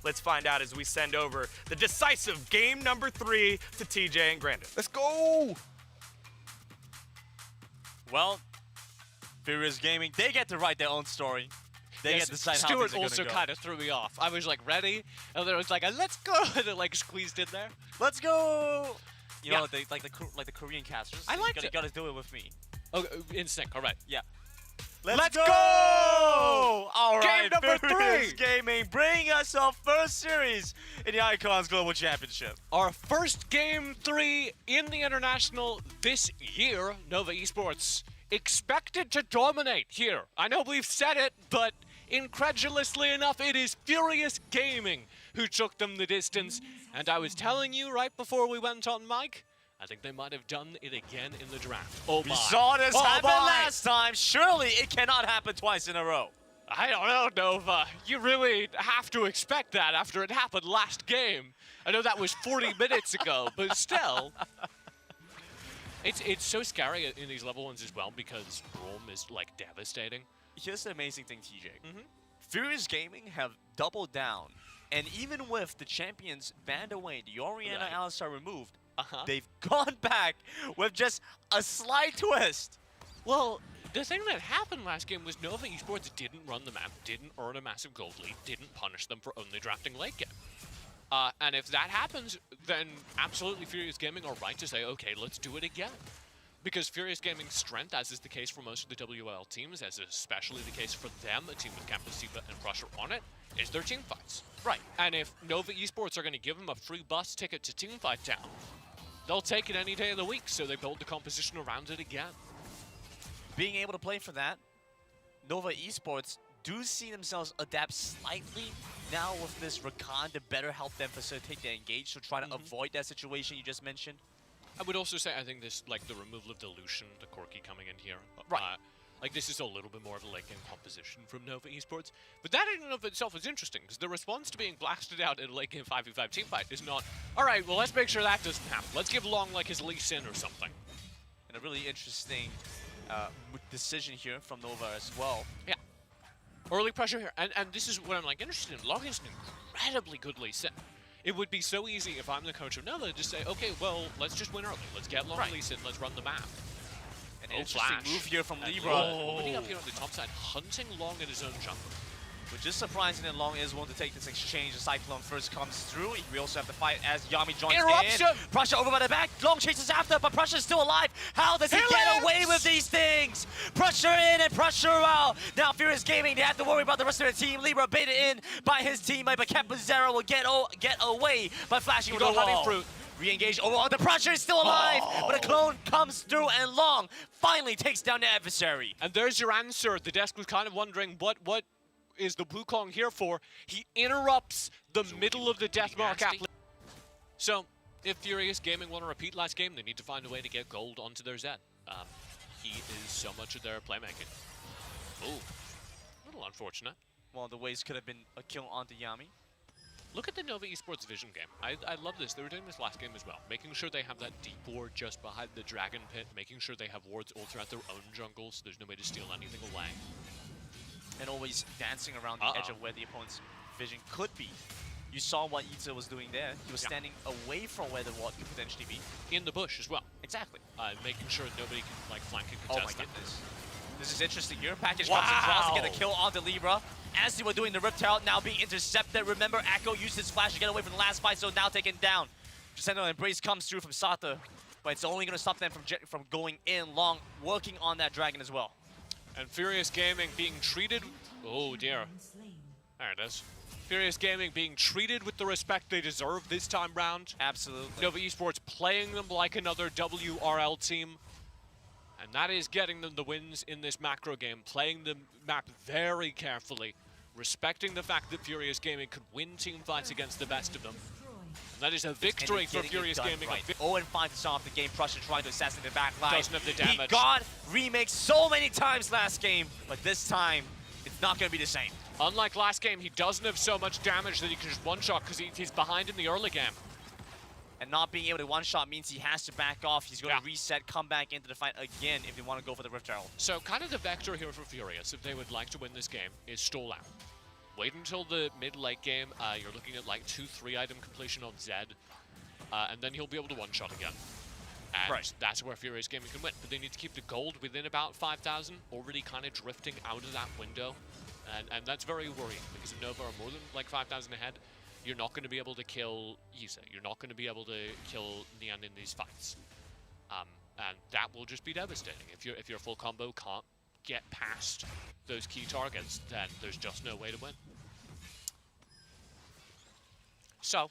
Let's find out as we send over the decisive game number 3 to TJ and Grandin. Let's go! Well, Furious Gaming, they get to write their own story. They get to decide how Stuart things are also gonna go. kind of threw me off. I was like ready, and then it was like, let's go, and it like squeezed in there. Let's go! You Yeah. know, like the Korean casters. I liked it. Gotta do it with me. Oh, in sync. All right. Yeah. Let's go! go! All right, Game number Furious 3! Gaming, bring us our first series in the Icons Global Championship. Our first game 3 in the International this year. Nova Esports expected to dominate here. I know we've said it, but incredulously enough, it is Furious Gaming who took them the distance. And I was telling you right before we went on mic, I think they might have done it again in the draft. Oh my. We saw this Oh happen my. last time. Surely it cannot happen twice in a row. I don't know, Nova. You really have to expect that after it happened last game. I know that was 40 minutes ago, but still. It's so scary in these level ones as well because Braum is like devastating. Here's the amazing thing, TJ. Furious Gaming have doubled down, and even with the champions banned away, the Oriana Right. Alistar removed, They've they've gone back with just a slight twist. Well, the thing that happened last game was Nova Esports didn't run the map, didn't earn a massive gold lead, didn't punish them for only drafting late game. And if that happens, then absolutely Furious Gaming are right to say, okay, let's do it again. Because Furious Gaming's strength, as is the case for most of the WL teams, as is especially the case for them, a team with Campus Siva and Prussia on it, is their team fights. Right. And if Nova Esports are going to give them a free bus ticket to Teamfight Town, they'll take it any day of the week, so they build the composition around it again. Being able to play for that, Nova Esports do see themselves adapt slightly now with this Rakan to better help them facilitate their engage, to try to avoid that situation you just mentioned. I would also say I think this, like the removal of Dilution, the Corki coming in here. Right. Like this is a little bit more of a late game composition from Nova Esports. But that in and of itself is interesting, because the response to being blasted out in a late game 5v5 teamfight is not, alright, well let's make sure that doesn't happen. Let's give Long like his Lee Sin or something. And a really interesting decision here from Nova as well. Yeah. Early pressure here, and this is what I'm like interested in. Long is an incredibly good Lee Sin. It would be so easy if I'm the coach of Nova to just say, okay, well, let's just win early. Let's get Long Lee Sin, let's run the map. An interesting Flash. move here from And Libra. Winning up here on the top side, hunting Long in his own jungle. Which is surprising that Long is willing to take this exchange. The Cyclone first comes through. We also have to fight as Yami joins Interruption! in. Prussia over by the back. Long chases after, but Prussia's still alive. How does he get away with these things? Pressure in and pressure out. Now Furious Gaming, they have to worry about the rest of their team. Libra baited in by his teammate, but Campazero will get away by flashing with the honey fruit. Re-engage over. The pressure is still alive, but a clone comes through and Long finally takes down the adversary. And there's your answer. The desk was kind of wondering what is the Wukong here for. He interrupts the middle of the Deathmark app. So, if Furious Gaming want to repeat last game, they need to find a way to get gold onto their Zen. He is so much of their playmaking. Ooh, a little unfortunate. One of the ways could have been a kill onto Yami. Look at the Nova Esports vision game. I love this. They were doing this last game as well. Making sure they have that deep ward just behind the Dragon Pit. Making sure they have wards all throughout their own jungle, so there's no way to steal anything away. And always dancing around the edge of where the opponent's vision could be. You saw what Itza was doing there. He was standing away from where the ward could potentially be. In the bush as well. Exactly. Making sure nobody can like flank and Oh contest my them. goodness. This is interesting here. Package comes across to get a kill onto Libra. As they were doing the Rift Herald, now being intercepted. Remember, Echo used his flash to get away from the last fight, so now taken down. Jusendo Embrace comes through from Sata, but it's only going to stop them from going in. Long, working on that dragon as well. And Furious Gaming being treated... Oh dear. There it is. Furious Gaming being treated with the respect they deserve this time round. Absolutely. Nova Esports playing them like another WRL team. And that is getting them the wins in this macro game. Playing the map very carefully. Respecting the fact that Furious Gaming could win team fights against the best of them. And that is a victory for Furious Gaming. Right. 0-5 to start off the game. Prussia trying to assassinate the back line. Doesn't have the damage. He got remakes so many times last game, but this time, it's not going to be the same. Unlike last game, he doesn't have so much damage that he can just one-shot because he's behind in the early game. And not being able to one-shot means he has to back off. He's going to reset, come back into the fight again if they want to go for the Rift Herald. So kind of the vector here for Furious, if they would like to win this game, is stall out. Wait until the mid-late game. You're looking at like 2-3 item completion on Zed. And then he'll be able to one-shot again. And that's where Furious Gaming can win. But they need to keep the gold within about 5,000, already kind of drifting out of that window. And that's very worrying, because if Nova are more than like 5,000 ahead, you're not going to be able to kill Yise. You're not going to be able to kill Nian in these fights. And that will just be devastating. If your full combo can't get past those key targets, then there's just no way to win. So,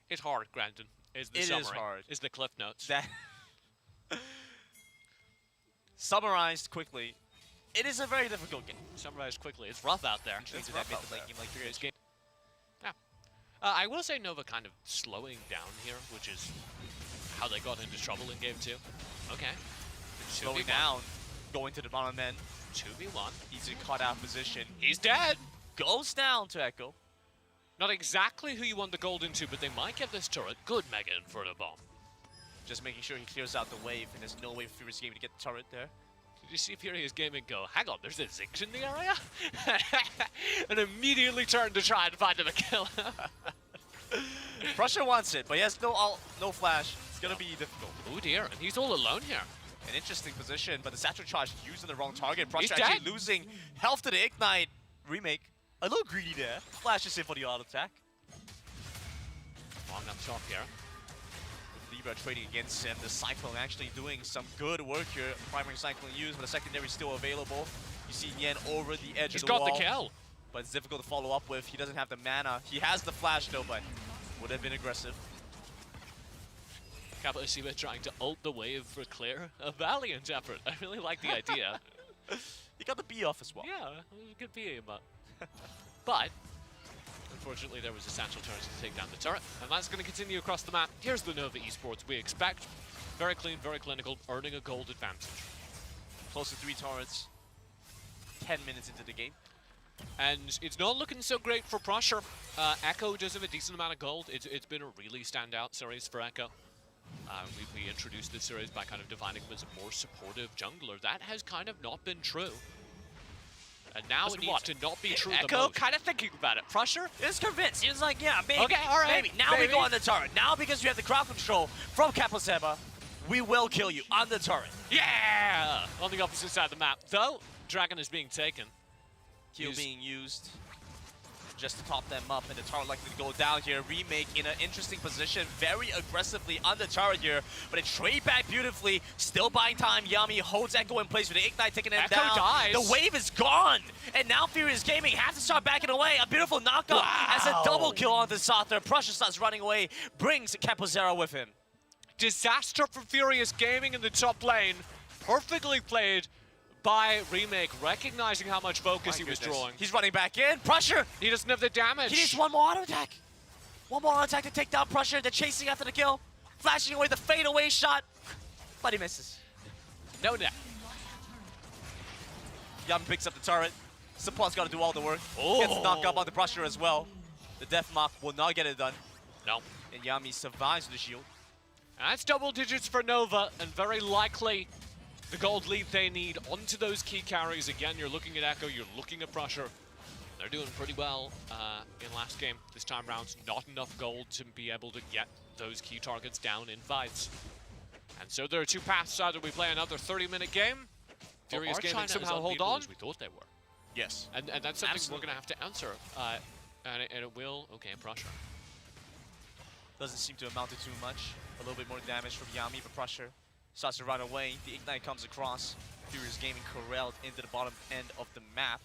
it's hard, Grandin. Is the summary. It is hard. Is the cliff notes. That summarized quickly, it is a very difficult game. Summarized quickly. It's rough out there. It's rough out there. Like Furious game. Yeah. I will say Nova kind of slowing down here, which is how they got into trouble in game 2. Okay. Slowing down, going to the bottom end. 2v1. He's in cut-out position. He's dead! Goes down to Echo. Not exactly who you want the gold into, but they might get this turret. Good Mega Inferno Bomb. Just making sure he clears out the wave, and there's no way for Furious Gaming to get the turret there. Did you see Furious Gaming go, hang on, there's a Ziggs in the area? And immediately turn to try and find him a kill. Pressure wants it, but he has no flash. It's gonna be difficult. Oh dear, and he's all alone here. An interesting position, but the satchel charge used on the wrong target. He's Pressure actually dead. losing health to the Ignite remake. A little greedy there. Flashes in for the auto attack. Long up top here. Libra trading against him. The Cyclone actually doing some good work here. Primary Cyclone used, but the secondary still available. You see Yen over the edge He's of the wall. got the kill. But it's difficult to follow up with. He doesn't have the mana. He has the flash though, but would have been aggressive. Capital Siva trying to ult the wave for clear. A valiant effort. I really like the idea. He got the B off as well. Yeah, it was a good PA, but unfortunately there was a satchel charge to take down the turret, and that's going to continue across the map. Here's the Nova Esports we expect. Very clean, very clinical, earning a gold advantage. Close to 3 turrets. 10 minutes into the game. And it's not looking so great for Pressure. Echo does have a decent amount of gold. It's been a really standout series for Echo. We introduced this series by kind of defining him as a more supportive jungler. That has kind of not been true. And now it needs to not be true. Echo kind of thinking about it. Pressure is convinced. He was like, yeah, maybe. Okay, all right. Maybe. Now we go on the turret. Now because we have the crowd control from Kaposeba, we will kill you on the turret. Yeah! On the opposite side of the map. Though, Dragon is being taken. Heal being used just to top them up, and the turret likely to go down here. Remake in an interesting position, very aggressively on the turret here, but it trade back beautifully, still buying time. Yami holds Echo in place with the Ignite taking him Echo down. dies. The wave is gone, and now Furious Gaming has to start backing away. A beautiful knockup as a double kill on the Sother. Pressure starts running away, brings Capozera with him. Disaster for Furious Gaming in the top lane. Perfectly played by Remake, recognizing how much focus he was drawing. He's running back in. Pressure! He doesn't have the damage. He needs one more auto attack. One more auto attack to take down Pressure. They're chasing after the kill. Flashing away the fadeaway shot. But he misses. No net. Yum picks up the turret. Support's got to do all the work. Oh. Gets knocked up on the Pressure as well. The Death Mark will not get it done. No. And Yami survives the shield. And that's double digits for Nova, and very likely the gold lead they need onto those key carries. Again, you're looking at Echo, you're looking at Pressure. They're doing pretty well in last game. This time round, not enough gold to be able to get those key targets down in fights. And so there are two paths. Either we play another 30-minute game, Furious Gaming somehow hold on. As we thought they were. Yes. And that's something we're going to have to answer. And it will, okay, Pressure. Doesn't seem to amount to too much. A little bit more damage from Yami, but Pressure starts to run away. The Ignite comes across. Furious Gaming corralled into the bottom end of the map.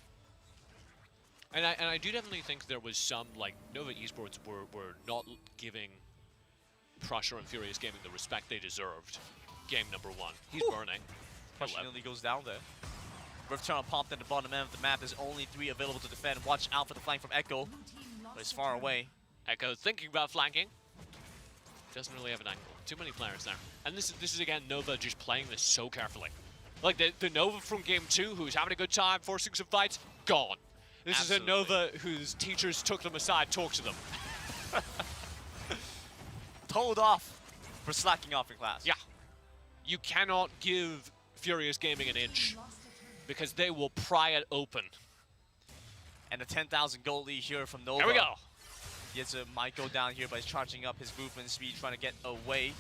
And I do definitely think there was some, like, Nova Esports were not giving Pressure and Furious Gaming the respect they deserved. Game number 1. He's burning. Pressure nearly goes down there. Rift Tunnel popped at the bottom end of the map. There's only 3 available to defend. Watch out for the flank from Echo, but it's far away. Echo thinking about flanking. Doesn't really have an angle. Too many players there. And this is again, Nova just playing this so carefully. Like, the Nova from Game 2, who's having a good time, forcing some fights, gone. This Absolutely. is a Nova whose teachers took them aside, talked to them. Told off for slacking off in class. Yeah. You cannot give Furious Gaming an inch, because they will pry it open. And a 10,000 gold lead here from Nova. There we go. Yetza might go down here, but he's charging up his movement speed, trying to get away.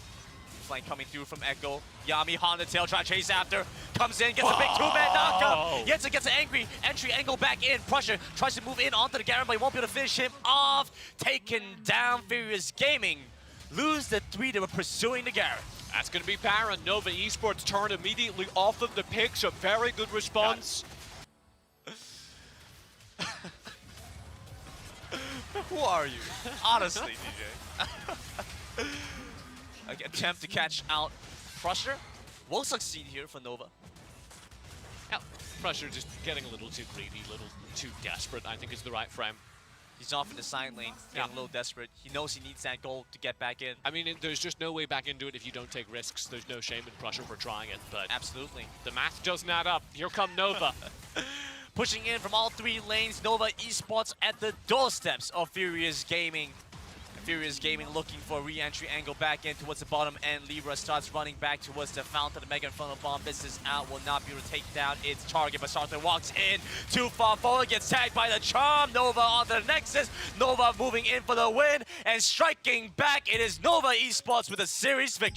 Flank coming through from Echo. Yami, Honda Tail, trying to chase after. Comes in, gets a big two-man knockup. Yetza gets an angry entry angle back in. Pressure tries to move in onto the Garen, but he won't be able to finish him off. Taken down, Furious Gaming. Lose the 3 they were pursuing the Garen. That's going to be Baron. Nova Esports turn immediately off of the picks. A very good response. Who are you? Honestly, DJ. Attempt to catch out Crusher. Will succeed here for Nova. Yeah, Pressure just getting a little too greedy, a little too desperate, I think is the right frame. He's off in the side lane, getting a little desperate. He knows he needs that goal to get back in. I mean, there's just no way back into it if you don't take risks. There's no shame in Pressure for trying it, but Absolutely. the math doesn't add up. Here come Nova. Pushing in from all 3 lanes, Nova Esports at the doorsteps of Furious Gaming. Furious Gaming looking for a re-entry angle back in towards the bottom end. Libra starts running back towards the fountain. The Mega Inferno Bomb misses out, will not be able to take down its target, but Sartre walks in too far forward, gets tagged by the Charm. Nova on the Nexus. Nova moving in for the win and striking back. It is Nova Esports with a series victory.